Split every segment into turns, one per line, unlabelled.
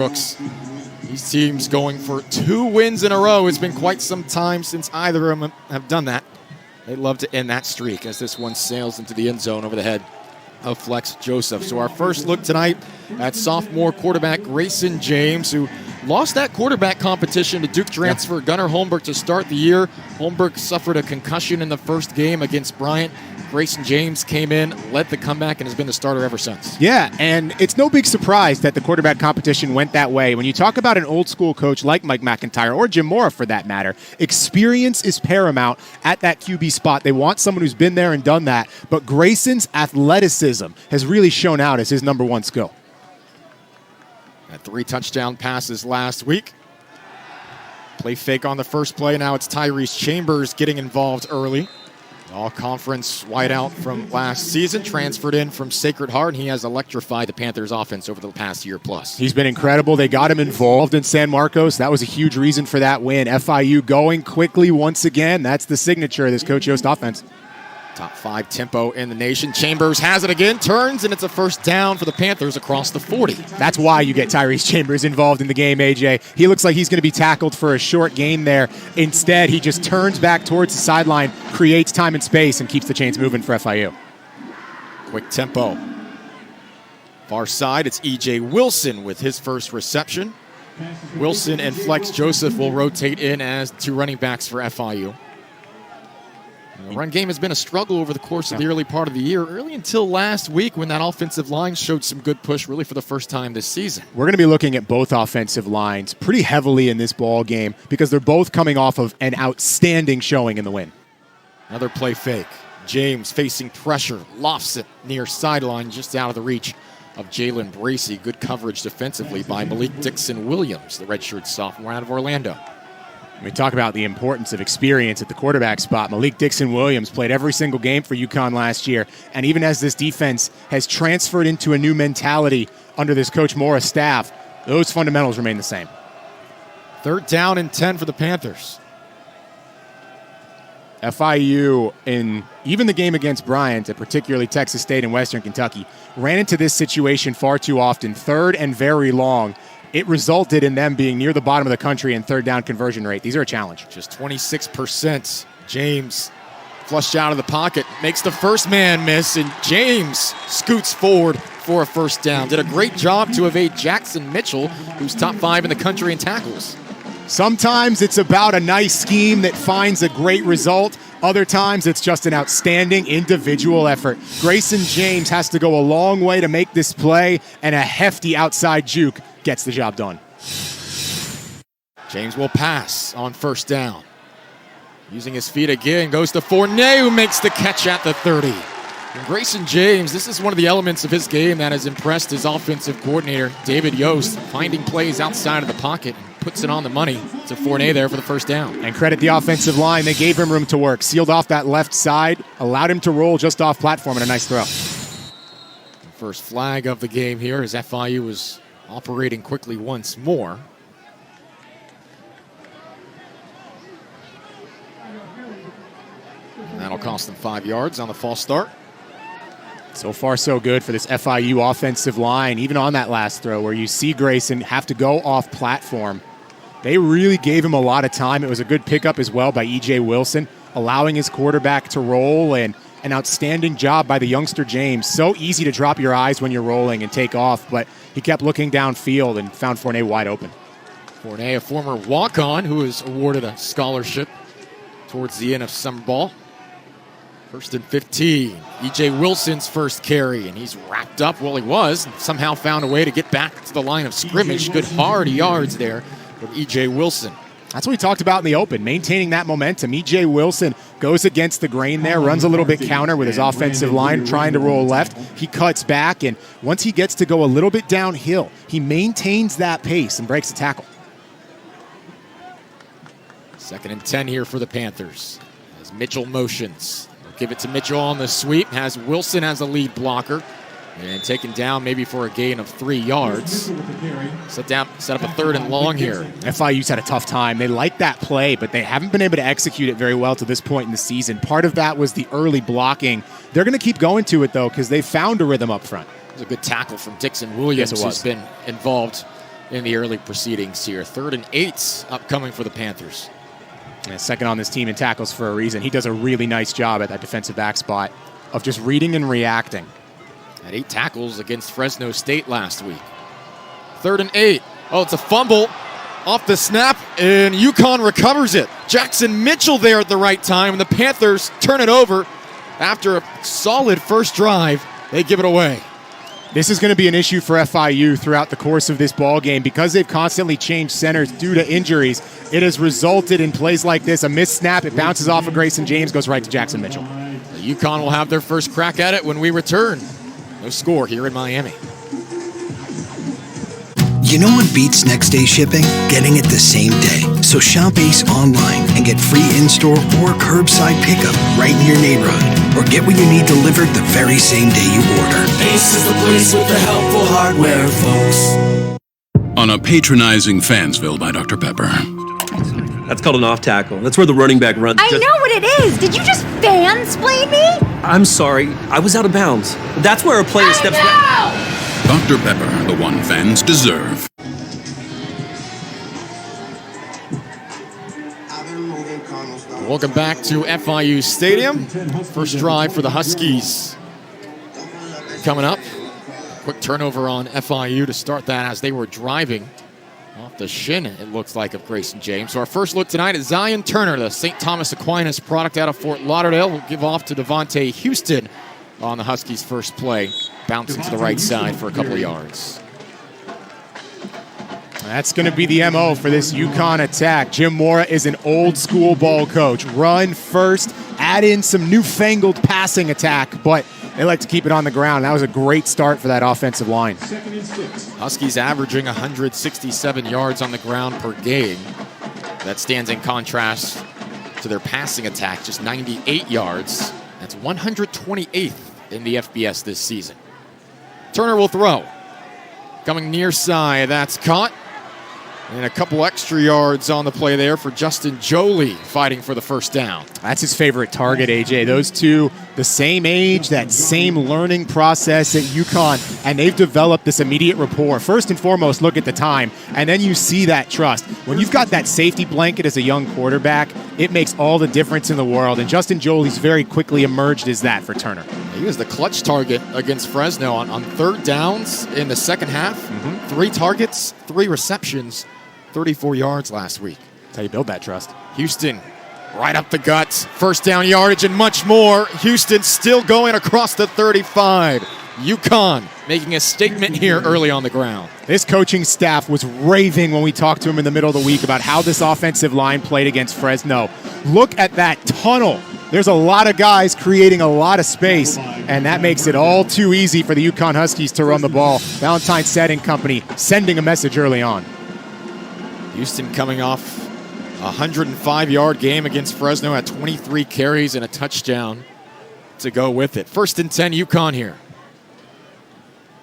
Brooks. These teams going for 2 wins in a row. It's been quite some time since either of them have done that. They'd love to end that streak as this one sails into the end zone over the head of Flex Joseph. So our first look tonight at sophomore quarterback Grayson James, who lost that quarterback competition to Duke transfer Gunnar Holmberg to start the year. Holmberg suffered a concussion in the first game against Bryant. Grayson James came in, led the comeback, and has been the starter ever since.
Yeah, and it's no big surprise that the quarterback competition went that way. When you talk about an old school coach like Mike McIntyre, or Jim Mora for that matter, experience is paramount at that QB spot. They want someone who's been there and done that, but Grayson's athleticism has really shown out as his number one skill.
Had 3 touchdown passes last week. Play fake on the first play. Now it's Tyrese Chambers getting involved early. All-conference wideout from last season, transferred in from Sacred Heart, and he has electrified the Panthers' offense over the past year plus.
He's been incredible. They got him involved in San Marcos. That was a huge reason for that win. FIU going quickly once again. That's the signature of this Coach Yost offense.
Top 5 tempo in the nation. Chambers has it again, turns, and it's a first down for the Panthers across the 40.
That's why you get Tyrese Chambers involved in the game, AJ. He looks like he's going to be tackled for a short gain there. Instead, he just turns back towards the sideline, creates time and space, and keeps the chains moving for FIU.
Quick tempo. Far side, it's E.J. Wilson with his first reception. Wilson and Flex Joseph will rotate in as 2 running backs for FIU. The run game has been a struggle over the course of the early part of the year, early until last week when that offensive line showed some good push really for the first time this season.
We're going to be looking at both offensive lines pretty heavily in this ball game because they're both coming off of an outstanding showing in the win.
Another play fake. James facing pressure, lofts it near sideline just out of the reach of Jalen Bracey. Good coverage defensively by Malik Dixon-Williams, the redshirt sophomore out of Orlando.
We talk about the importance of experience at the quarterback spot. Malik Dixon-Williams played every single game for UConn last year, and even as this defense has transferred into a new mentality under this Coach Mora staff, those fundamentals remain the same.
3rd down and 10 for the Panthers.
FIU, in even the game against Bryant, and particularly Texas State and Western Kentucky, ran into this situation far too often, 3rd and very long. It resulted in them being near the bottom of the country in 3rd down conversion rate. These are a challenge.
Just 26%. James flushed out of the pocket, makes the first man miss, and James scoots forward for a first down. Did a great job to evade Jackson Mitchell, who's top 5 in the country in tackles.
Sometimes it's about a nice scheme that finds a great result. Other times it's just an outstanding individual effort. Grayson James has to go a long way to make this play, and a hefty outside juke gets the job done.
James will pass on first down. Using his feet again, goes to Fournier, who makes the catch at the 30. And Grayson James, this is one of the elements of his game that has impressed his offensive coordinator, David Yost, finding plays outside of the pocket and puts it on the money to Fournier there for the first down.
And credit the offensive line. They gave him room to work, sealed off that left side, allowed him to roll just off platform, and a nice throw.
The first flag of the game here as FIU was operating quickly once more. And that'll cost them 5 yards on the false start.
So far, so good for this FIU offensive line, even on that last throw where you see Grayson have to go off platform. They really gave him a lot of time. It was a good pickup as well by E.J. Wilson, allowing his quarterback to roll, and an outstanding job by the youngster James. So easy to drop your eyes when you're rolling and take off, but he kept looking downfield and found Fournier wide open.
Fournier, a former walk-on who was awarded a scholarship towards the end of summer ball. 1st and 15. E.J. Wilson's first carry, and he's wrapped up, well, he was, and somehow found a way to get back to the line of scrimmage. Good hard yards there from E.J. Wilson.
That's what we talked about in the open, maintaining that momentum. E.J. Wilson goes against the grain there, runs a little bit counter with his offensive line, trying to roll left. He cuts back, and once he gets to go a little bit downhill, he maintains that pace and breaks the tackle.
2nd and 10 here for the Panthers as Mitchell motions. Give it to Mitchell on the sweep. Has Wilson as a lead blocker. And taken down maybe for a gain of 3 yards. Set up a 3rd and long here.
FIU's had a tough time. They like that play, but they haven't been able to execute it very well to this point in the season. Part of that was the early blocking. They're going to keep going to it, though, because they found a rhythm up front.
It was a good tackle from Dixon-Williams,
yes,
who's been involved in the early proceedings here. 3rd and 8 upcoming for the Panthers.
And second on this team in tackles for a reason. He does a really nice job at that defensive back spot of just reading and reacting.
Had 8 tackles against Fresno State last week. 3rd and 8. Oh, it's a fumble off the snap, and UConn recovers it. Jackson Mitchell there at the right time, and the Panthers turn it over. After a solid first drive, they give it away.
This is going to be an issue for FIU throughout the course of this ball game because they've constantly changed centers due to injuries. It has resulted in plays like this. A missed snap, it bounces off of Grayson James, goes right to Jackson Mitchell.
UConn will have their first crack at it when we return. No score here in Miami.
You know what beats next day shipping? Getting it the same day. So shop Ace online and get free in-store or curbside pickup right in your neighborhood. Or get what you need delivered the very same day you order.
Ace is the place with the helpful hardware, folks.
On a patronizing Fansville by Dr. Pepper.
That's called an off tackle. That's where the running back runs.
I know what it is. Did you just fansplain me?
I'm sorry. I was out of bounds. That's where a player steps back.
Dr. Pepper, the one fans deserve.
Welcome back to FIU Stadium. First drive for the Huskies coming up. Quick turnover on FIU to start that as they were driving off the shin, it looks like, of Grayson James. So our first look tonight is Zion Turner, the St. Thomas Aquinas product out of Fort Lauderdale. Will give off to Devontae Houston on the Huskies' first play. Bouncing to the right side for a couple of yards.
That's going to be the MO for this UConn attack. Jim Mora is an old school ball coach. Run first, add in some newfangled passing attack, but they like to keep it on the ground. That was a great start for that offensive line.
Huskies averaging 167 yards on the ground per game. That stands in contrast to their passing attack, just 98 yards. That's 128th in the FBS this season. Turner will throw. Coming near side, that's caught. And a couple extra yards on the play there for Justin Jolie, fighting for the first down.
That's his favorite target, AJ. Those two, the same age, that same learning process at UConn, and they've developed this immediate rapport. First and foremost, look at the time, and then you see that trust. When you've got that safety blanket as a young quarterback, it makes all the difference in the world, and Justin Jolie's very quickly emerged as that for Turner.
He was the clutch target against Fresno on third downs in the second half. 3 targets, 3 receptions. 34 yards last week.
That's how you build that trust.
Houston right up the guts. First down yardage and much more. Houston still going across the 35. UConn making a statement here early on the ground.
This coaching staff was raving when we talked to him in the middle of the week about how this offensive line played against Fresno. Look at that tunnel. There's a lot of guys creating a lot of space, and that makes it all too easy for the UConn Huskies to run the ball. Valentine Said and company sending a message early on.
Houston coming off a 105-yard game against Fresno at 23 carries and a touchdown to go with it. First and 10, UConn here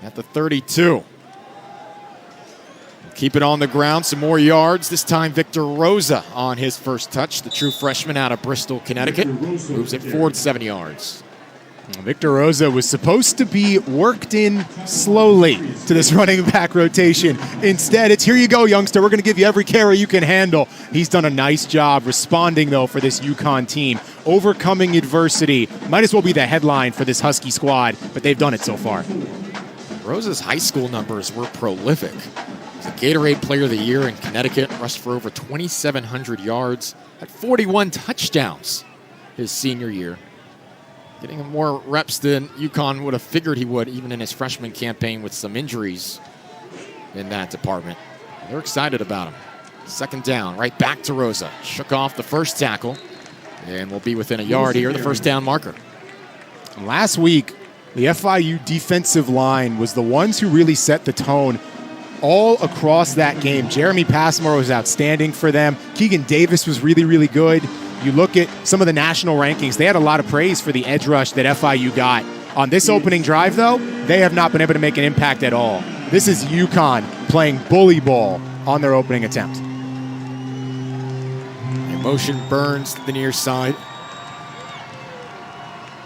at the 32. Keep it on the ground, some more yards. This time Victor Rosa on his first touch. The true freshman out of Bristol, Connecticut. Moves it forward 7 yards.
Victor Rosa was supposed to be worked in slowly to this running back rotation. Instead, it's here you go, youngster. We're going to give you every carry you can handle. He's done a nice job responding, though, for this UConn team. Overcoming adversity. Might as well be the headline for this Husky squad, but they've done it so far.
Rosa's high school numbers were prolific. He's a Gatorade Player of the Year in Connecticut. Rushed for over 2,700 yards. Had 41 touchdowns his senior year. Getting more reps than UConn would have figured he would, even in his freshman campaign with some injuries in that department. They're excited about him. Second down, right back to Rosa. Shook off the first tackle, and will be within a yard here, the first down marker.
Last week, the FIU defensive line was the ones who really set the tone all across that game. Jeremy Passmore was outstanding for them. Keegan Davis was really, really good. You look at some of the national rankings, they had a lot of praise for the edge rush that FIU got. On this opening drive, though, they have not been able to make an impact at all. This is UConn playing bully ball on their opening attempt.
Motion burns to the near side.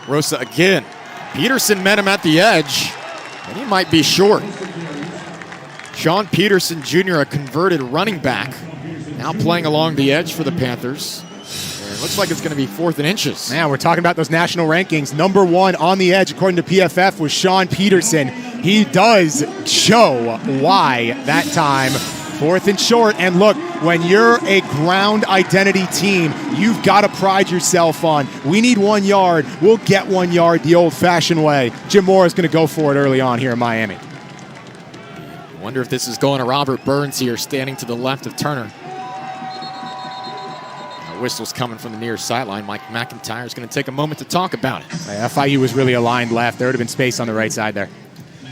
Rosa again. Peterson met him at the edge, and he might be short. Sean Peterson Jr., a converted running back, now playing along the edge for the Panthers. And it looks like it's going to be 4th and inches.
Now we're talking about those national rankings. Number 1 on the edge, according to PFF, was Sean Peterson. He does show why that time. 4th and short, and look, when you're a ground identity team, you've got to pride yourself on, we need 1 yard, we'll get 1 yard the old-fashioned way. Jim Moore is going to go for it early on here in Miami.
Wonder if this is going to Robert Burns here, standing to the left of Turner. Whistle's coming from the near sideline. Mike McIntyre is going to take a moment to talk about it.
FIU was really aligned left. There would have been space on the right side there.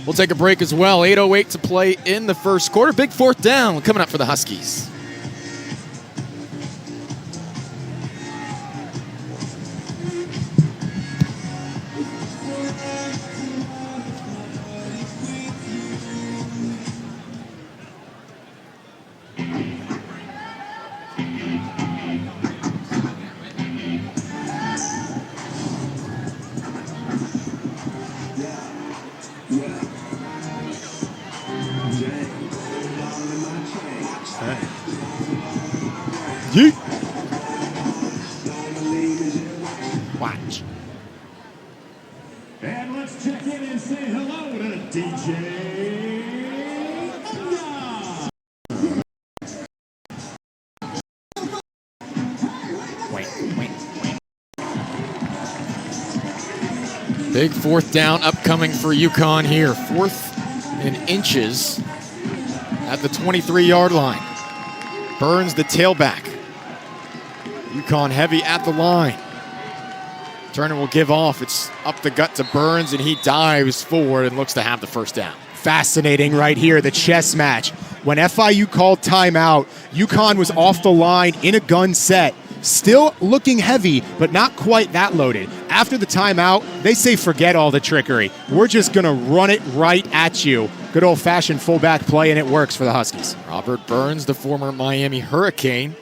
We'll take a break as well. 8:08 to play in the first quarter. Big 4th down coming up for the Huskies.
Yeet.
Watch.
And let's check in and say hello to DJ.
Big 4th down upcoming for UConn here. 4th and inches at the 23-yard line. Burns the tailback. UConn heavy at the line. Turner will give off. It's up the gut to Burns, and he dives forward and looks to have the 1st down.
Fascinating right here, the chess match. When FIU called timeout, UConn was off the line in a gun set, still looking heavy, but not quite that loaded. After the timeout, they say forget all the trickery. We're just going to run it right at you. Good old-fashioned fullback play, and it works for the Huskies.
Robert Burns, the former Miami Hurricane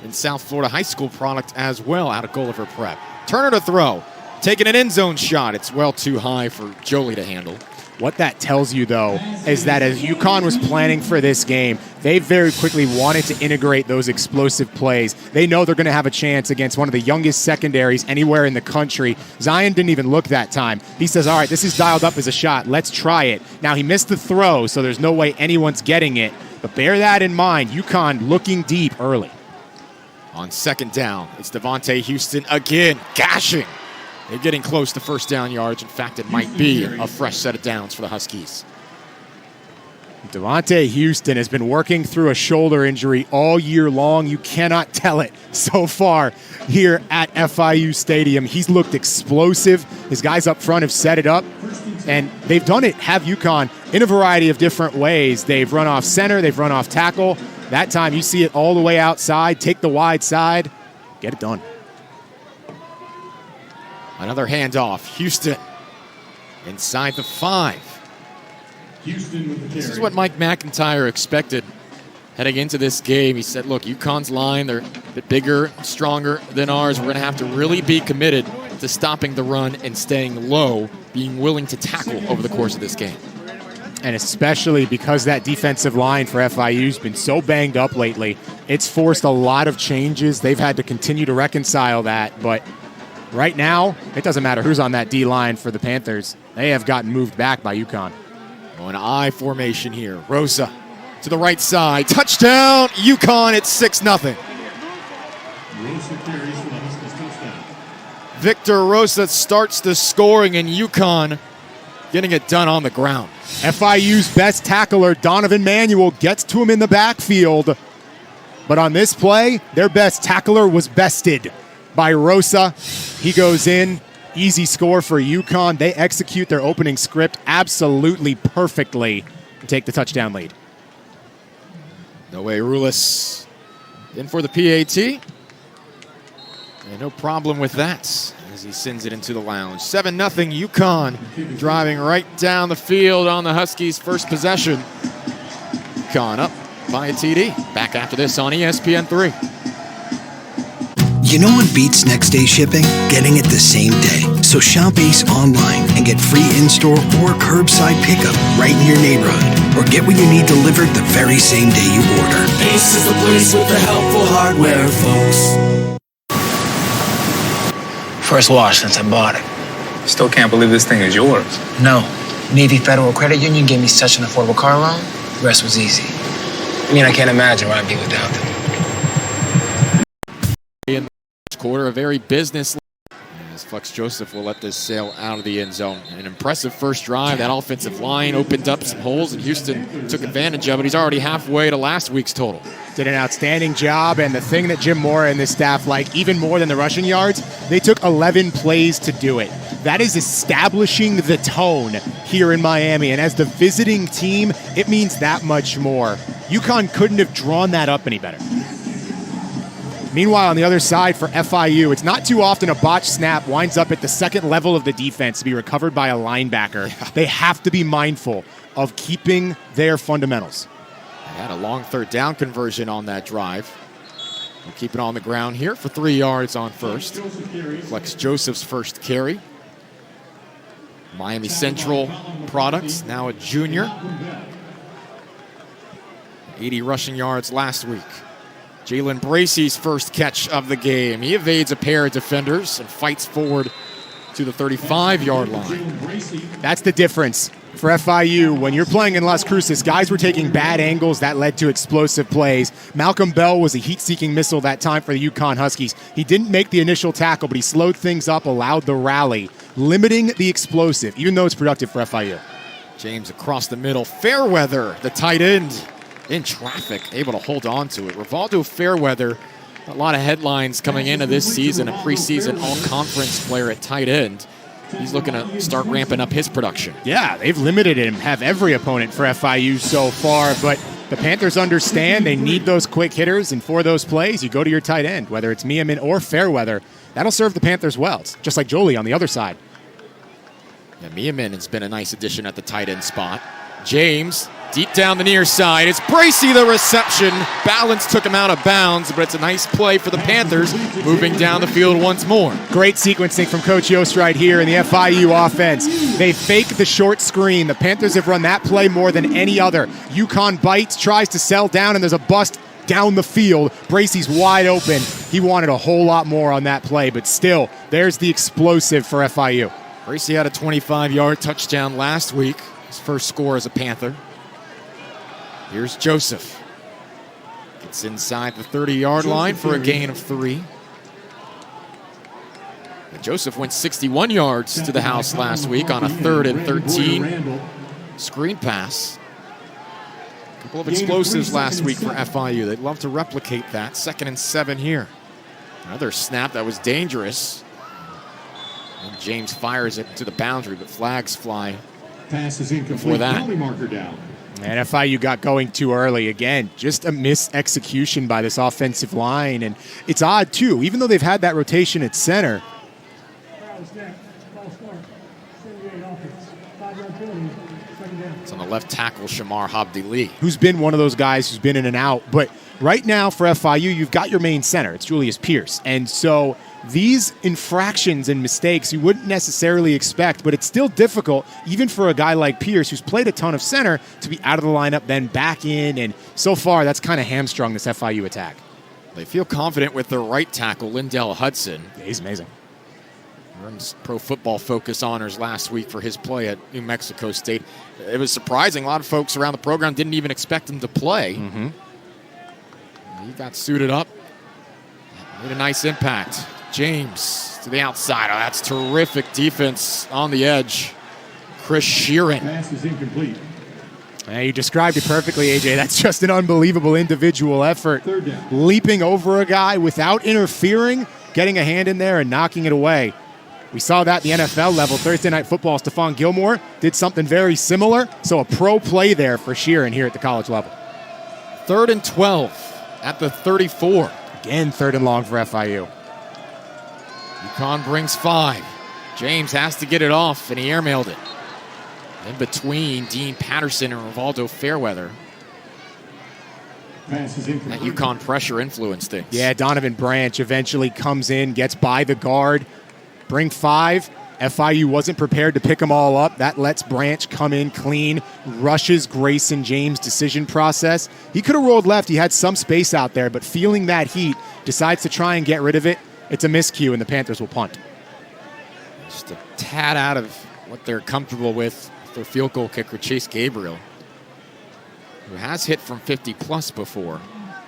and South Florida high school product as well, out of Gulliver Prep. Turner to throw, taking an end zone shot. It's well too high for Jolie to handle.
What that tells you, though, is that as UConn was planning for this game, they very quickly wanted to integrate those explosive plays. They know they're going to have a chance against one of the youngest secondaries anywhere in the country. Zion didn't even look that time. He says, all right, this is dialed up as a shot. Let's try it. Now, he missed the throw, so there's no way anyone's getting it. But bear that in mind. UConn looking deep early.
On 2nd down, it's Devontae Houston again, gashing. They're getting close to 1st down yards. In fact, it might be a fresh set of downs for the Huskies.
Devontae Houston has been working through a shoulder injury all year long. You cannot tell it so far here at FIU Stadium. He's looked explosive. His guys up front have set it up, and they've done it, have UConn, in a variety of different ways. They've run off center. They've run off tackle. That time you see it all the way outside. Take the wide side. Get it done.
Another handoff. Houston inside the 5. This is what Mike McIntyre expected heading into this game. He said, look, UConn's line, they're a bit bigger, stronger than ours. We're going to have to really be committed to stopping the run and staying low, being willing to tackle over the course of this game.
And especially because that defensive line for FIU has been so banged up lately, it's forced a lot of changes. They've had to continue to reconcile that, but right now, it doesn't matter who's on that D-line for the Panthers. They have gotten moved back by UConn.
Oh, an I formation here. Rosa to the right side. Touchdown, UConn. It's 6-0. Victor Rosa starts the scoring, and UConn getting it done on the ground.
FIU's best tackler, Donovan Manuel, gets to him in the backfield. But on this play, their best tackler was bested by Rosa. He goes in. Easy score for UConn. They execute their opening script absolutely perfectly and take the touchdown lead.
Noe Rulis in for the PAT. And no problem with that as he sends it into the lounge. 7-0 UConn driving right down the field on the Huskies' first possession. UConn up by a TD. Back after this on ESPN3.
You know what beats next day shipping? Getting it the same day. So shop Ace online and get free in-store or curbside pickup right in your neighborhood. or get what you need delivered the very same day you order.
Ace is the place with the helpful hardware, folks.
First wash since I bought it.
Still can't believe this thing is yours.
No. Navy Federal Credit Union gave me such an affordable car loan, the rest was easy. I mean, I can't imagine what I'd be without them.
In the first quarter, a very business. As Flex Joseph will let this sail out of the end zone. An impressive first drive. That offensive line opened up some holes, and Houston took advantage of it. He's already halfway to last week's total.
Did an outstanding job, and the thing that Jim Mora and this staff like even more than the rushing yards, they took 11 plays to do it. That is establishing the tone here in Miami, and as the visiting team, it means that much more. UConn couldn't have drawn that up any better. Meanwhile, on the other side for FIU, it's not too often a botched snap winds up at the second level of the defense to be recovered by a linebacker. They have to be mindful of keeping their fundamentals.
They had a long third down conversion on that drive. We'll keep it on the ground here for 3 yards on first. Flex Joseph's first carry. Miami Central products, now a junior. 80 rushing yards last week. Jalen Bracey's first catch of the game. He evades a pair of defenders and fights forward to the 35-yard line.
That's the difference for FIU. When you're playing in Las Cruces, guys were taking bad angles that led to explosive plays. Malcolm Bell was a heat-seeking missile that time for the UConn Huskies. He didn't make the initial tackle, but he slowed things up, allowed the rally, limiting the explosive, even though it's productive for FIU.
James across the middle. Fairweather, the tight end, in traffic, able to hold on to it. Rivaldo Fairweather, a lot of headlines coming into this season, a preseason all-conference player at tight end. He's looking to start ramping up his production.
Yeah, they've limited him, have every opponent for FIU so far, but the Panthers understand they need those quick hitters, and for those plays, you go to your tight end, whether it's Miamin or Fairweather. That'll serve the Panthers well. It's just like Jolie on the other side.
Yeah, Miamin has been a nice addition at the tight end spot. James, deep down the near side. It's Bracey, the reception. Balance took him out of bounds, but it's a nice play for the Panthers, moving down the field once more.
Great sequencing from Coach Yost right here in the FIU offense. They fake the short screen. The Panthers have run that play more than any other. UConn bites, tries to sell down, and there's a bust down the field. Bracey's wide open. He wanted a whole lot more on that play, but still, there's the explosive for FIU.
Bracey had a 25-yard touchdown last week. His first score as a Panther. Here's Joseph. Gets inside the 30-yard line for a gain of 3. And Joseph went 61 yards to the house last week on a 3rd and 13 screen pass. A couple of explosives last week for FIU. They'd love to replicate that. 2nd and 7 here. Another snap that was dangerous. And James fires it to the boundary, but flags fly.
Pass is incomplete.
Before that.
Penalty marker down.
And FIU got going too early. Again, just a mis-execution by this offensive line. And it's odd, too. Even though they've had that rotation at center.
It's on the left tackle, Shamar Habdi-Lee.
Who's been one of those guys who's been in and out. But right now for FIU, you've got your main center. It's Julius Pierce. And so these infractions and mistakes you wouldn't necessarily expect, but it's still difficult, even for a guy like Pierce, who's played a ton of center, to be out of the lineup, then back in. And so far, that's kind of hamstrung this FIU attack.
They feel confident with their right tackle, Lindell Hudson.
Yeah, he's amazing.
Earned Pro Football Focus honors last week for his play at New Mexico State. It was surprising. A lot of folks around the program didn't even expect him to play.
Mm-hmm.
He got suited up, made a nice impact. James to the outside. Oh, that's terrific defense on the edge. Chris Sheeran.
Pass is incomplete.
Yeah, you described it perfectly, AJ. That's just an unbelievable individual effort.
3rd down.
Leaping over a guy without interfering, getting a hand in there and knocking it away. We saw that at the NFL level. Thursday Night Football, Stephon Gilmore did something very similar. So a pro play there for Sheeran here at the college level.
3rd and 12 at the 34.
Again, 3rd and long for FIU.
UConn brings 5. James has to get it off, and he airmailed it. In between Dean Patterson and Rivaldo Fairweather.
Pass is incomplete.
That UConn pressure influenced things.
Yeah, Donovan Branch eventually comes in, gets by the guard. Bring 5. FIU wasn't prepared to pick them all up. That lets Branch come in clean, rushes Grayson James' decision process. He could have rolled left. He had some space out there, but feeling that heat, decides to try and get rid of it. It's a miscue, and the Panthers will punt.
Just a tad out of what they're comfortable with their field goal kicker, Chase Gabriel, who has hit from 50-plus before,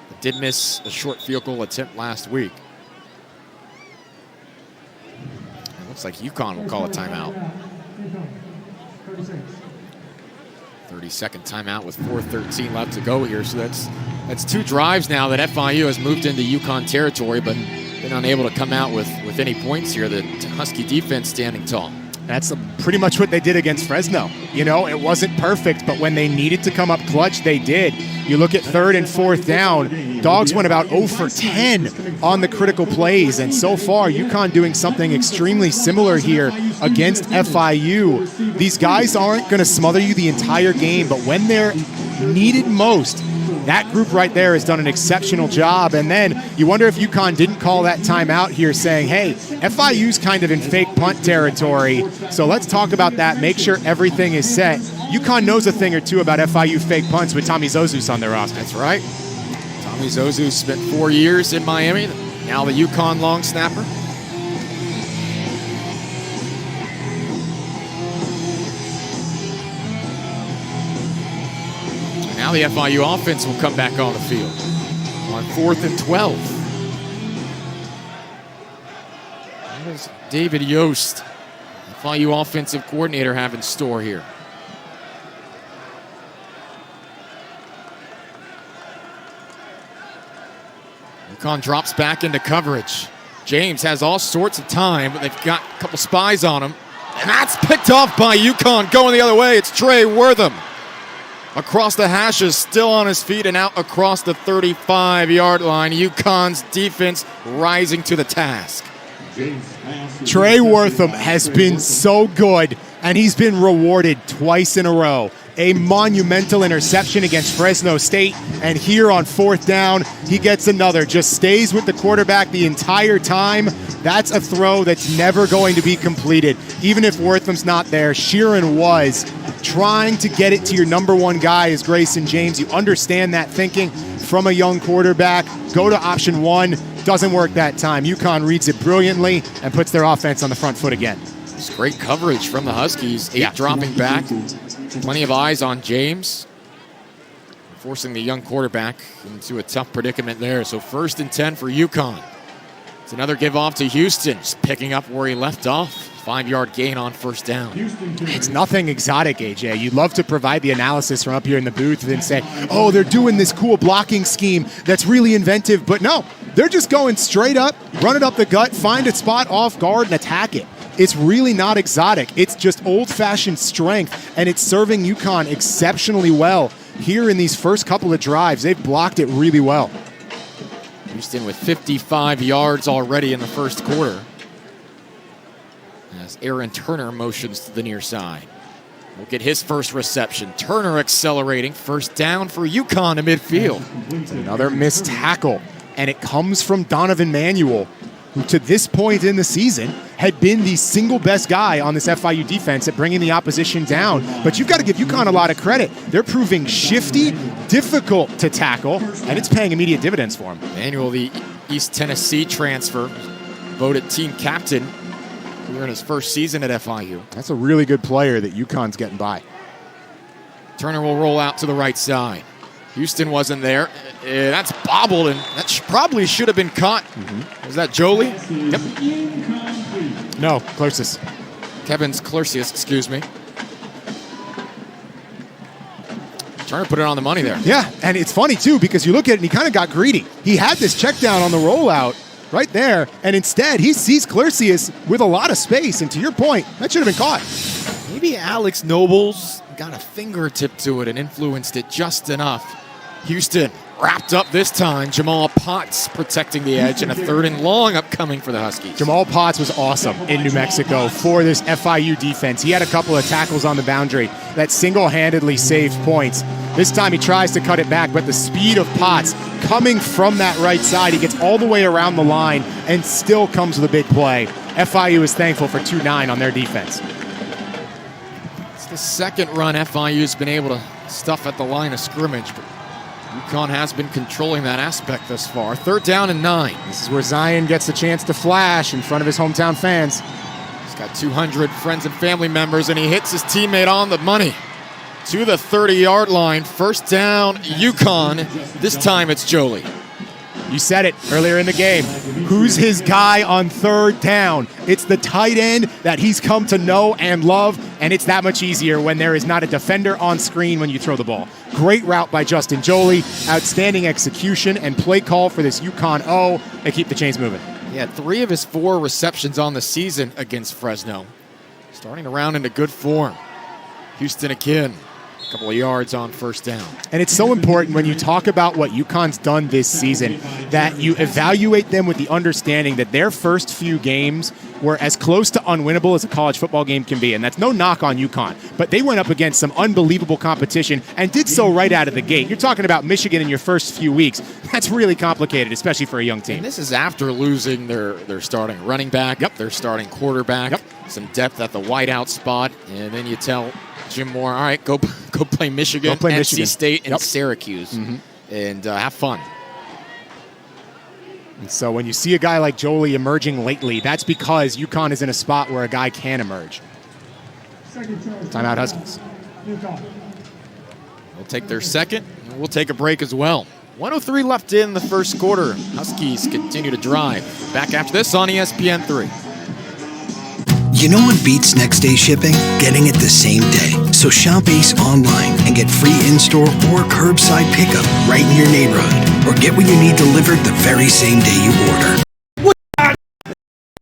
but did miss a short field goal attempt last week. Looks like UConn will call a timeout. 30-second timeout with 4:13 left to go here. So that's 2 drives now that FIU has moved into UConn territory, but been unable to come out with any points here. The Husky defense standing tall.
That's pretty much what they did against Fresno. You know, it wasn't perfect, but when they needed to come up clutch, they did. You look at 3rd and 4th down, Dogs went about 0 for 10 on the critical plays, and so far, UConn doing something extremely similar here against FIU. These guys aren't going to smother you the entire game, but when they're needed most, that group right there has done an exceptional job. And then you wonder if UConn didn't call that timeout here saying, hey, FIU's kind of in fake punt territory, so let's talk about that, make sure everything is set. UConn knows a thing or two about FIU fake punts with Tommy Zozus on their roster.
That's right. Tommy Zozus spent 4 years in Miami, now the UConn long snapper. Now the FIU offense will come back on the field on 4th and 12. What does David Yost, FIU offensive coordinator, have in store here? UConn drops back into coverage. James has all sorts of time, but they've got a couple spies on him. And that's picked off by UConn. Going the other way, it's Trey Wortham. Across the hashes, still on his feet and out across the 35-yard line. UConn's defense rising to the task.
Trey Wortham has been so good, and he's been rewarded twice in a row. A monumental interception against Fresno State, and here on 4th down, he gets another. Just stays with the quarterback the entire time. That's a throw that's never going to be completed. Even if Wortham's not there, Sheeran was trying to get it to your number 1 guy is Grayson James. You understand that thinking from a young quarterback. Go to option 1. Doesn't work that time. UConn reads it brilliantly and puts their offense on the front foot again.
It's great coverage from the Huskies. 8 dropping back. Plenty of eyes on James, forcing the young quarterback into a tough predicament there. So 1st and 10 for UConn. It's another give off to Houston, just picking up where he left off. 5-yard gain on 1st down.
It's nothing exotic, AJ. You'd love to provide the analysis from up here in the booth and say, oh, they're doing this cool blocking scheme that's really inventive. But no, they're just going straight up, run it up the gut, find a spot off guard, and attack it. It's really not exotic. It's just old-fashioned strength, and it's serving UConn exceptionally well. Here in these first couple of drives, they've blocked it really well.
Houston with 55 yards already in the first quarter, as Aaron Turner motions to the near side. We'll get his first reception. Turner accelerating. 1st down for UConn to midfield.
Another missed tackle, and it comes from Donovan Manuel, who to this point in the season had been the single best guy on this FIU defense at bringing the opposition down. But you've got to give UConn a lot of credit. They're proving shifty, difficult to tackle, and it's paying immediate dividends for him.
Manuel, the East Tennessee transfer, voted team captain here in his first season at FIU.
That's a really good player that UConn's getting by.
Turner will roll out to the right side. Houston wasn't there. That's bobbled, and that probably should have been caught. Was that Jolie?
Yep. No, Clersis.
Kevin's Clersius, excuse me. Turner put it on the money there.
Yeah, and it's funny, too, because you look at it, and he kind of got greedy. He had this check down on the rollout right there, and instead he sees Clersius with a lot of space, and to your point, that should have been caught.
Maybe Alex Nobles got a fingertip to it and influenced it just enough. Houston wrapped up this time. Jamal Potts protecting the edge, and a 3rd and long upcoming for the Huskies.
Jamal Potts was awesome in New Mexico for this FIU defense. He had a couple of tackles on the boundary that single-handedly saved points. This time he tries to cut it back, but the speed of Potts coming from that right side. He gets all the way around the line and still comes with a big play. FIU is thankful for 2-9 on their defense.
It's the second run FIU's been able to stuff at the line of scrimmage, but UConn has been controlling that aspect thus far. 3rd down and 9.
This is where Zion gets a chance to flash in front of his hometown fans.
He's got 200 friends and family members, and he hits his teammate on the money to the 30-yard line. 1st down, UConn. This time it's Jolie.
You said it earlier in the game. Who's his guy on 3rd down? It's the tight end that he's come to know and love, and it's that much easier when there is not a defender on screen when you throw the ball. Great route by Justin Jolie. Outstanding execution and play call for this UConn O. They keep the chains moving.
He had 3 of his 4 receptions on the season against Fresno. Starting to round into good form. Houston again. A couple of yards on 1st down.
And it's so important when you talk about what UConn's done this season that you evaluate them with the understanding that their first few games were as close to unwinnable as a college football game can be. And that's no knock on UConn. But they went up against some unbelievable competition and did so right out of the gate. You're talking about Michigan in your first few weeks. That's really complicated, especially for a young team.
And this is after losing their starting running back, their starting quarterback, some depth at the wideout spot, and then you tell Jim Moore, all right, go play Michigan, NC State, and Syracuse, and have fun.
And so when you see a guy like Jolie emerging lately, that's because UConn is in a spot where a guy can emerge. Timeout, Huskies.
We'll take their second, and we'll take a break as well. 1:03 left in the first quarter. Huskies continue to drive. Back after this on ESPN3.
You know what beats next day shipping? Getting it the same day. So shop Ace online and get free in-store or curbside pickup right in your neighborhood. Or get what you need delivered the very same day you order.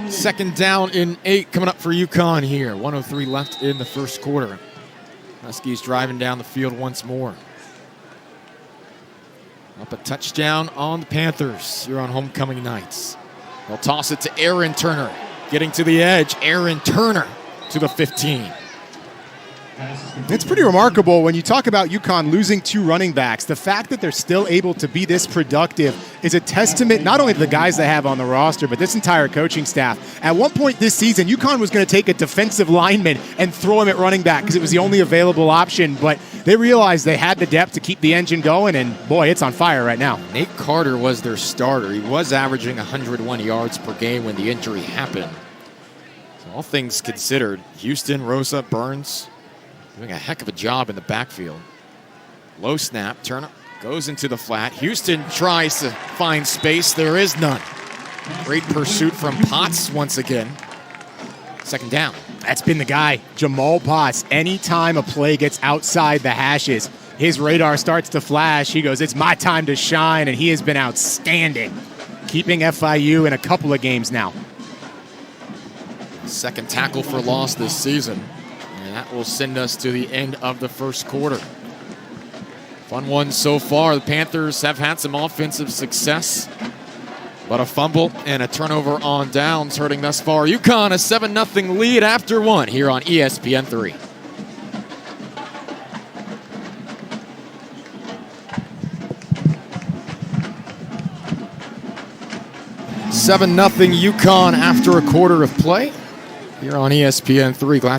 2nd down and 8 coming up for UConn here. 1:03 left in the first quarter. Huskies driving down the field once more. Up a touchdown on the Panthers here on homecoming nights. They'll toss it to Aaron Turner. Getting to the edge, Aaron Turner to the 15.
It's pretty remarkable when you talk about UConn losing 2 running backs. The fact that they're still able to be this productive is a testament not only to the guys they have on the roster, but this entire coaching staff. At one point this season, UConn was going to take a defensive lineman and throw him at running back because it was the only available option, but they realized they had the depth to keep the engine going, and boy, it's on fire right now.
Nate Carter was their starter. He was averaging 101 yards per game when the injury happened. So all things considered, Houston, Rosa, Burns, doing a heck of a job in the backfield. Low snap, Turner goes into the flat. Houston tries to find space. There is none. Great pursuit from Potts once again. 2nd down.
That's been the guy, Jamal Potts. Anytime a play gets outside the hashes, his radar starts to flash. He goes, it's my time to shine, and he has been outstanding, keeping FIU in a couple of games now.
2nd tackle for loss this season. And that will send us to the end of the first quarter. Fun one so far. The Panthers have had some offensive success, but a fumble and a turnover on downs hurting thus far. UConn a 7-0 lead after 1 here on ESPN3. $7-0 UConn after a quarter of play here on ESPN3. Glad